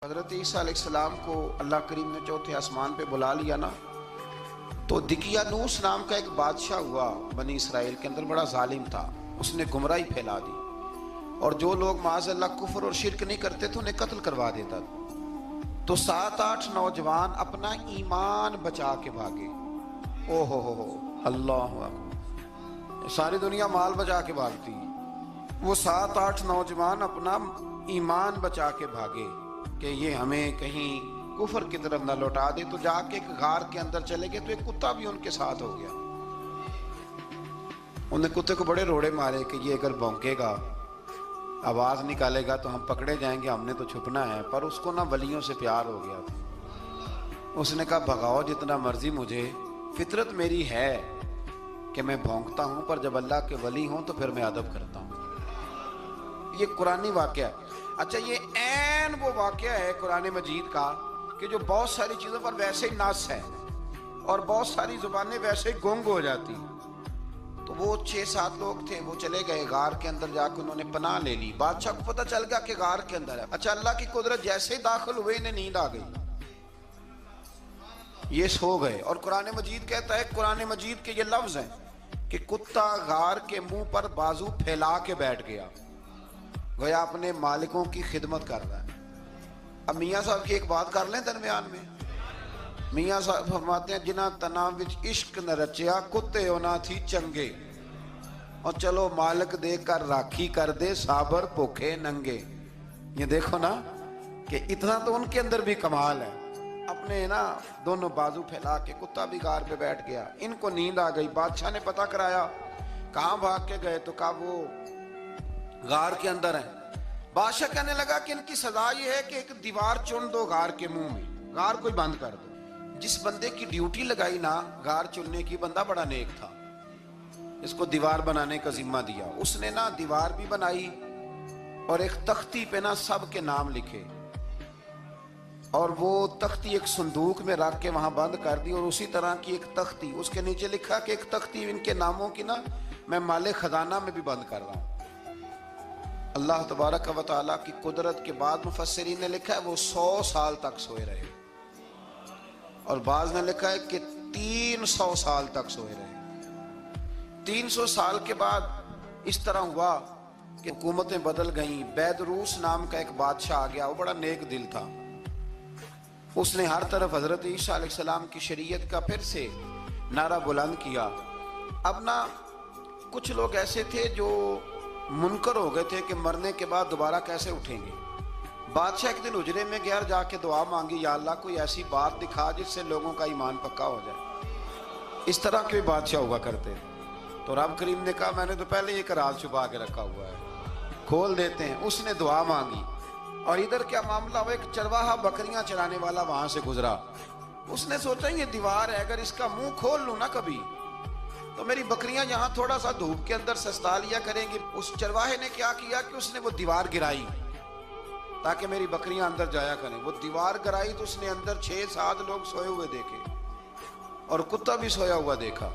حضرت عیسیٰ علیہ السلام کو اللہ کریم نے چوتھے آسمان پہ بلا لیا نا، تو دقیانوس نام کا ایک بادشاہ ہوا بنی اسرائیل کے اندر، بڑا ظالم تھا، اس نے گمراہی پھیلا دی، اور جو لوگ معاذ اللہ کفر اور شرک نہیں کرتے تھے انہیں قتل کروا دیتا تھا۔ تو 7-8 نوجوان اپنا ایمان بچا کے بھاگے۔ او ہو اللہ اکبر، ساری دنیا مال بچا کے بھاگتی، وہ 7-8 نوجوان اپنا ایمان بچا کے بھاگے کہ یہ ہمیں کہیں کفر کی طرف نہ لوٹا دے۔ تو جا کے ایک غار کے اندر چلے گئے تو ایک کتا بھی ان کے ساتھ ہو گیا۔ انہوں نے کتے کو بڑے روڑے مارے کہ یہ اگر بھونکے گا، آواز نکالے گا تو ہم پکڑے جائیں گے، ہم نے تو چھپنا ہے۔ پر اس کو نہ ولیوں سے پیار ہو گیا تھا، اس نے کہا بھگاؤ جتنا مرضی مجھے، فطرت میری ہے کہ میں بھونکتا ہوں، پر جب اللہ کے ولی ہوں تو پھر میں ادب کرتا ہوں۔ یہ قرآنی واقعہ ہے۔ اچھا، یہ عین وہ واقعہ ہے قرآن مجید کا کہ جو بہت ساری چیزوں پر ویسے ہی نص ہے اور بہت ساری زبانیں ویسے ہی گنگ ہو جاتی۔ تو وہ 6-7 لوگ تھے، وہ چلے گئے غار کے اندر، جا کے انہوں نے پناہ لے لی۔ بادشاہ کو پتہ چل گیا کہ غار کے اندر ہے۔ اچھا، اللہ کی قدرت، جیسے ہی داخل ہوئے انہیں نیند آ گئی، یہ سو گئے۔ اور قرآن مجید کہتا ہے، قرآن مجید کے یہ لفظ ہیں کہ کتا غار کے منہ پر بازو پھیلا کے بیٹھ گیا، گویا اپنے مالکوں کی خدمت کر رہا ہے۔ اب میاں صاحب کی ایک بات کر لیں درمیان میں۔ میاں صاحب فرماتے ہیں، جنہ تنا وچ عشق نہ رچیا، کتے ہونا تھی چنگے، اور چلو مالک دے کر راکھی کر دے، صابر بھوکے ننگے۔ یہ دیکھو نا کہ اتنا تو ان کے اندر بھی کمال ہے۔ اپنے نا دونوں بازو پھیلا کے، کتا بھی غار پہ بیٹھ گیا، ان کو نیند آ گئی۔ بادشاہ نے پتہ کرایا، کہاں بھاگ کے گئے؟ تو کہا وہ غار کے اندر ہیں۔ بادشاہ کہنے لگا کہ ان کی سزا یہ ہے کہ ایک دیوار چن دو غار کے منہ میں، غار کو بند کر دو۔ جس بندے کی ڈیوٹی لگائی نا غار چننے کی، بندہ بڑا نیک تھا، اس کو دیوار بنانے کا ذمہ دیا۔ اس نے نا دیوار بھی بنائی اور ایک تختی پہ نا سب کے نام لکھے، اور وہ تختی ایک صندوق میں رکھ کے وہاں بند کر دی، اور اسی طرح کی ایک تختی اس کے نیچے لکھا کہ ایک تختی ان کے ناموں کی نا میں مال خزانہ میں بھی بند کر رہا ہوں۔ اللہ تبارک و تعالیٰ کی قدرت کے بعد مفسرین نے لکھا ہے وہ 100 سال تک سوئے رہے، اور بعض نے لکھا ہے کہ 300 سال تک سوئے رہے۔ 300 سال کے بعد اس طرح ہوا کہ حکومتیں بدل گئیں۔ بیدروس نام کا ایک بادشاہ آ گیا، وہ بڑا نیک دل تھا، اس نے ہر طرف حضرت عیسیٰ علیہ السلام کی شریعت کا پھر سے نعرہ بلند کیا۔ اب نا کچھ لوگ ایسے تھے جو منکر ہو گئے تھے کہ مرنے کے بعد دوبارہ کیسے اٹھیں گے۔ بادشاہ ایک دن حجرے میں گیا، جا کے دعا مانگی، یا اللہ کوئی ایسی بات دکھا جس سے لوگوں کا ایمان پکا ہو جائے۔ اس طرح کے بادشاہ ہوا کرتے۔ تو رب کریم نے کہا میں نے تو پہلے ایک راز چھپا کے رکھا ہوا ہے، کھول دیتے ہیں۔ اس نے دعا مانگی، اور ادھر کیا معاملہ ہوا، ایک چرواہا بکریاں چرانے والا وہاں سے گزرا۔ اس نے سوچا یہ دیوار ہے، اگر اس کا منہ کھول لوں نا کبھی تو میری بکریاں یہاں تھوڑا سا دھوپ کے اندر سستا لیا کریں گی۔ اس چرواہے نے کیا کیا کہ اس نے وہ دیوار گرائی تاکہ میری بکریاں اندر جایا کریں۔ وہ دیوار گرائی تو اس نے اندر 6-7 لوگ سوئے ہوئے دیکھے، اور کتا بھی سویا ہوا دیکھا۔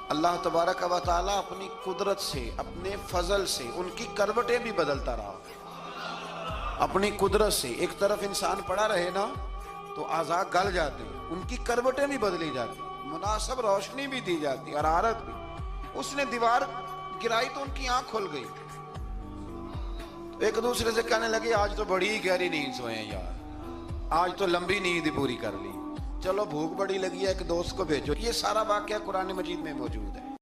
اللہ تبارک و تعالیٰ اپنی قدرت سے، اپنے فضل سے ان کی کروٹیں بھی بدلتا رہا۔ اپنی قدرت سے ایک طرف انسان پڑا رہے نا تو اعضاء گل جاتے، ان کی کروٹیں بھی بدلی جاتی، مناسب روشنی بھی دی جاتی، حرارت بھی۔ اس نے دیوار گرائی تو ان کی آنکھ کھل گئی، ایک دوسرے سے کہنے لگے آج تو بڑی گہری نیند سوئے ہیں یار، آج تو لمبی نیند پوری کر لی، چلو بھوک بڑی لگی ہے ایک دوست کو بھیجو۔ یہ سارا واقعہ قرآن مجید میں موجود ہے۔